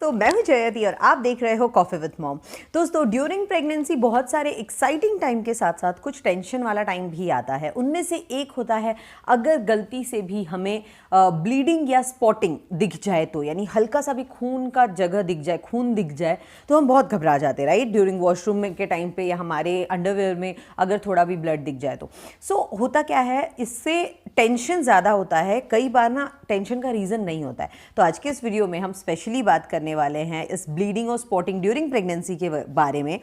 दोस्तों, मैं हूं जयति और आप देख रहे हो कॉफी विद मॉम। दोस्तों, ड्यूरिंग प्रेगनेंसी बहुत सारे एक्साइटिंग टाइम के साथ साथ कुछ टेंशन वाला टाइम भी आता है। उनमें से एक होता है अगर गलती से भी हमें ब्लीडिंग या स्पॉटिंग दिख जाए तो, यानी हल्का सा भी खून का जगह दिख जाए, खून दिख जाए तो हम बहुत घबरा जाते हैं, राइट। ड्यूरिंग वॉशरूम में के टाइम पे या हमारे अंडरवेयर में अगर थोड़ा भी ब्लड दिख जाए तो होता क्या है, इससे टेंशन ज़्यादा होता है। कई बार ना टेंशन का रीज़न नहीं होता है। तो आज के इस वीडियो में हम स्पेशली बात करने वाले हैं इस ब्लीडिंग और स्पॉटिंग ड्यूरिंग प्रेगनेंसी के बारे में।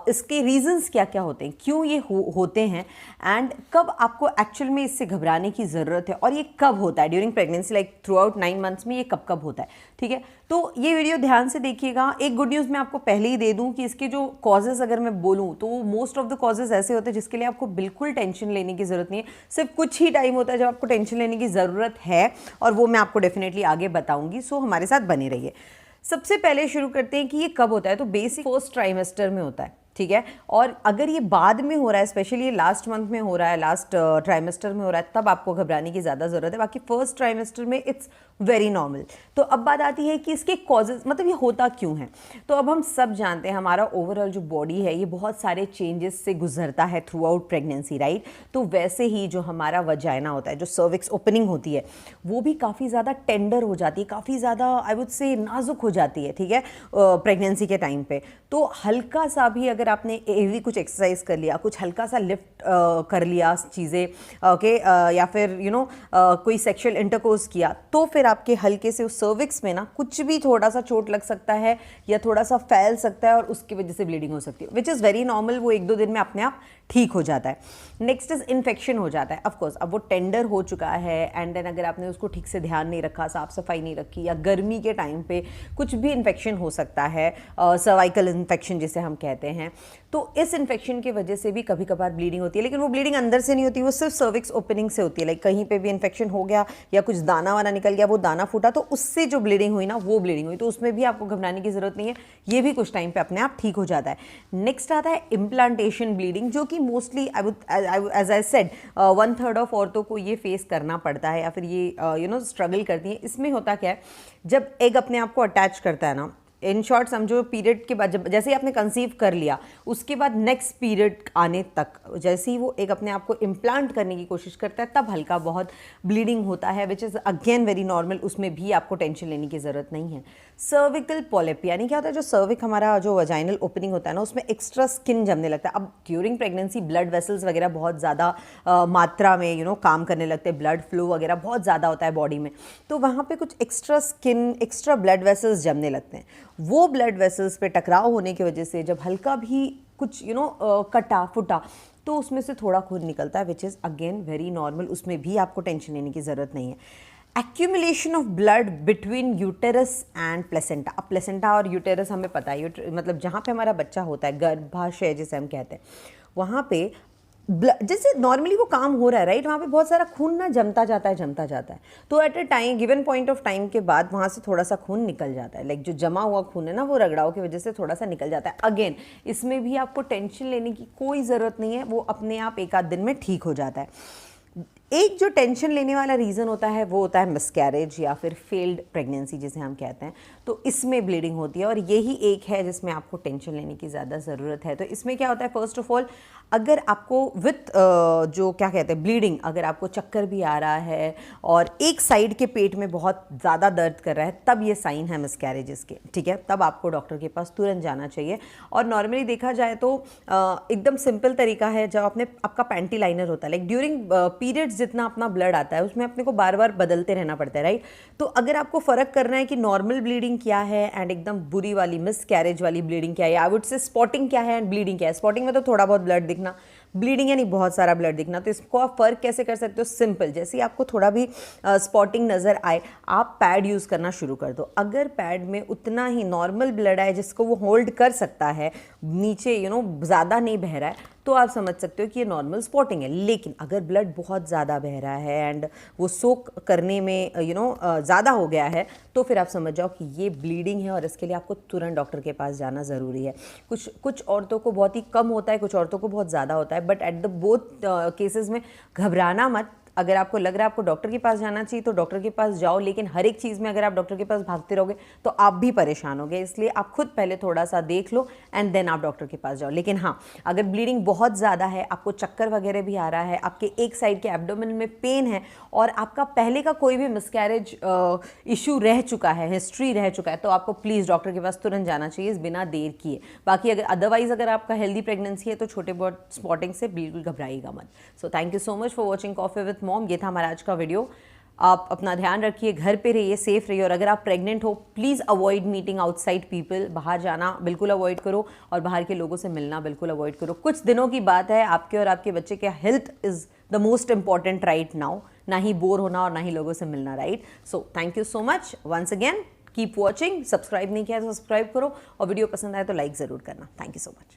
इसके रीजंस क्या क्या होते हैं, क्यों ये होते हैं, एंड कब आपको एक्चुअल में इससे घबराने की ज़रूरत है, और ये कब होता है during pregnancy, like through out 9 months में ये कब कब होता है। ठीक है, तो ये वीडियो ध्यान से देखिएगा। एक गुड न्यूज़ मैं आपको पहले ही दे दूं कि इसके जो कॉजेज़ अगर मैं बोलूं तो मोस्ट ऑफ द कॉजेज़ ऐसे होते हैं जिसके लिए आपको बिल्कुल टेंशन लेने की ज़रूरत नहीं है। सिर्फ कुछ ही टाइम होता है जब आपको टेंशन लेने की ज़रूरत है, और वो मैं आपको डेफिनेटली आगे बताऊंगी। सो हमारे साथ बने रहिए। सबसे पहले शुरू करते हैं कि ये कब होता है। तो बेसिक फर्स्ट ट्राइमेस्टर में होता है, ठीक है। और अगर ये बाद में हो रहा है, स्पेशली ये लास्ट मंथ में हो रहा है, लास्ट ट्राइमेस्टर में हो रहा है, तब आपको घबराने की ज़्यादा ज़रूरत है। बाकी फर्स्ट ट्राइमेस्टर में इट्स वेरी नॉर्मल। तो अब बात आती है कि इसके कॉजेज, मतलब ये होता क्यों है। तो अब हम सब जानते हैं हमारा ओवरऑल जो बॉडी है ये बहुत सारे चेंजेस से गुजरता है थ्रू आउट प्रेगनेंसी, राइट। तो वैसे ही जो हमारा वजाइना होता है, जो सर्विक्स ओपनिंग होती है, वो भी काफ़ी ज़्यादा टेंडर हो जाती है, काफ़ी ज़्यादा आई वुड से नाजुक हो जाती है, ठीक है, प्रेगनेंसी के टाइम पे। तो हल्का सा भी अगर आपने हेवी कुछ एक्सरसाइज कर लिया, कुछ हल्का सा लिफ्ट कर लिया चीज़ें, ओके, या फिर कोई सेक्सुअल इंटरकोर्स किया, तो फिर आपके हल्के से उस सर्विक्स में ना कुछ भी थोड़ा सा चोट लग सकता है या थोड़ा सा फैल सकता है, और उसकी वजह से ब्लीडिंग हो सकती है, विच इज़ वेरी नॉर्मल। वो 1-2 दिन में अपने आप ठीक हो जाता है। नेक्स्ट इज इन्फेक्शन हो जाता है। ऑफकोर्स अब वो टेंडर हो चुका है, एंड देन अगर आपने उसको ठीक से ध्यान नहीं रखा, साफ सफाई नहीं रखी, या गर्मी के टाइम पे कुछ भी इन्फेक्शन हो सकता है, सर्वाइकल इन्फेक्शन जिसे हम कहते हैं। तो इस इन्फेक्शन की वजह से भी कभी कभार ब्लीडिंग होती है, लेकिन वो ब्लीडिंग अंदर से नहीं होती, वो सिर्फ सर्विक्स ओपनिंग से होती है। लाइक कहीं पे भी इन्फेक्शन हो गया या कुछ दाना वाना निकल गया, वो दाना फूटा, तो उससे जो ब्लीडिंग हुई ना, वो ब्लीडिंग हुई, तो उसमें भी आपको घबराने की जरूरत नहीं है। ये भी कुछ टाइम पे अपने आप ठीक हो जाता है। नेक्स्ट आता है इम्प्लांटेशन ब्लीडिंग, जो कि mostly as I said 1/3 of औरतों को ये फेस करना पड़ता है, या फिर ये स्ट्रगल करती है। इसमें होता क्या है, जब एग अपने आप को अटैच करता है ना, इन शॉर्ट समझो पीरियड के बाद, जब जैसे ही आपने कंसीव कर लिया, उसके बाद नेक्स्ट पीरियड आने तक जैसे ही वो एक अपने आप को इम्प्लांट करने की कोशिश करता है, तब हल्का बहुत ब्लीडिंग होता है, which is again very normal. उसमें भी आपको टेंशन लेने की ज़रूरत नहीं है। सर्विकल पॉलिप, यानी क्या होता है, जो सर्विक हमारा जो वजाइनल ओपनिंग होता है ना, उसमें एक्स्ट्रा स्किन जमने लगता है। अब ड्यूरिंग प्रेगनेंसी ब्लड वेसल्स वगैरह बहुत ज़्यादा मात्रा में काम करने लगते हैं, ब्लड फ्लो वगैरह बहुत ज़्यादा होता है बॉडी में, तो वहाँ पे कुछ extra skin, extra blood vessels जमने लगते हैं। वो ब्लड वेसल्स पे टकराव होने की वजह से जब हल्का भी कुछ कटा फुटा, तो उसमें से थोड़ा खून निकलता है, which is again very normal. उसमें भी आपको टेंशन लेने की ज़रूरत नहीं है। Accumulation of blood between uterus and placenta. अब प्लेसेंटा और यूटेरस हमें पता है, मतलब जहाँ पे हमारा बच्चा होता है, गर्भाशय जिसे हम कहते हैं, वहाँ पे जैसे नॉर्मली वो काम हो रहा है, राइट, वहाँ पे बहुत सारा खून ना जमता जाता है। तो at a time, given point of time के बाद वहाँ से थोड़ा सा खून निकल जाता है। लाइक जो जमा हुआ खून है ना, वो रगड़ाव की वजह से थोड़ा सा निकल जाता है। अगेन इसमें भी आपको टेंशन लेने की कोई ज़रूरत नहीं है, वो अपने आप 1 आध दिन में ठीक हो जाता है। एक जो टेंशन लेने वाला रीज़न होता है वो होता है मिसकैरेज या फिर फेल्ड प्रेगनेंसी जिसे हम कहते हैं। तो इसमें ब्लीडिंग होती है, और यही एक है जिसमें आपको टेंशन लेने की ज़्यादा ज़रूरत है। तो इसमें क्या होता है, फर्स्ट ऑफ ऑल, अगर आपको विथ जो क्या कहते हैं ब्लीडिंग, अगर आपको चक्कर भी आ रहा है और एक साइड के पेट में बहुत ज़्यादा दर्द कर रहा है, तब ये साइन है मिसकैरेजेस के, ठीक है। तब आपको डॉक्टर के पास तुरंत जाना चाहिए। और नॉर्मली देखा जाए तो एकदम सिंपल तरीका है, जब आपका पैंटी लाइनर होता है, लाइक ड्यूरिंग पीरियड्स जितना अपना ब्लड आता है उसमें अपने को बार बार बदलते रहना पड़ता है, राइट। तो अगर आपको फ़र्क करना है कि नॉर्मल ब्लीडिंग क्या है एंड एकदम बुरी वाली मिसकैरेज वाली ब्लीडिंग क्या है, आई वुड से स्पॉटिंग क्या है एंड ब्लीडिंग क्या है। स्पॉटिंग में तो थोड़ा बहुत ब्लड दिखना, ब्लीडिंग यानी बहुत सारा ब्लड दिखना। तो इसको आप फ़र्क कैसे कर सकते हो, सिंपल, जैसे ही आपको थोड़ा भी स्पॉटिंग नज़र आए, आप पैड यूज़ करना शुरू कर दो। अगर पैड में उतना ही नॉर्मल ब्लड आए जिसको वो होल्ड कर सकता है, नीचे ज़्यादा नहीं बह रहा है, तो आप समझ सकते हो कि ये नॉर्मल स्पॉटिंग है। लेकिन अगर ब्लड बहुत ज़्यादा बह रहा है एंड वो सोक करने में ज़्यादा हो गया है, तो फिर आप समझ जाओ कि ये ब्लीडिंग है, और इसके लिए आपको तुरंत डॉक्टर के पास जाना ज़रूरी है। कुछ औरतों को बहुत ही कम होता है, कुछ औरतों को बहुत ज़्यादा होता है, but at the both cases में घबराना मत। अगर आपको लग रहा है आपको डॉक्टर के पास जाना चाहिए तो डॉक्टर के पास जाओ, लेकिन हर एक चीज़ में अगर आप डॉक्टर के पास भागते रहोगे तो आप भी परेशान होगे। इसलिए आप खुद पहले थोड़ा सा देख लो एंड देन आप डॉक्टर के पास जाओ। लेकिन हाँ, अगर ब्लीडिंग बहुत ज़्यादा है, आपको चक्कर वगैरह भी आ रहा है, आपके एक साइड के एब्डोमेन में पेन है और आपका पहले का कोई भी मिसकैरेज इशू रह चुका है, हिस्ट्री रह चुका है, तो आपको प्लीज़ डॉक्टर के पास तुरंत जाना चाहिए बिना देर किए। बाकी अगर अदरवाइज अगर आपका हेल्दी प्रेगनेंसी है तो छोटे बहुत स्पॉटिंग से बिल्कुल घबराइएगा मत। सो thank you so much for watching coffee with mom. ये था हमारा आज का वीडियो। आप अपना ध्यान रखिए, घर पे रहिए, सेफ रहिए, और अगर आप प्रेग्नेंट हो please avoid meeting outside people. बाहर जाना बिल्कुल अवॉइड करो और बाहर के लोगों से मिलना बिल्कुल अवॉइड करो। कुछ दिनों की बात है, आपके और आपके बच्चे के health is the most important right now, ना ही बोर होना और ना ही लोगों से मिलना, right. So thank you so much once again, keep watching. Subscribe नहीं किया तो सब्सक्राइब करो और वीडियो पसंद आए तो लाइक ज़रूर करना। Thank you so much.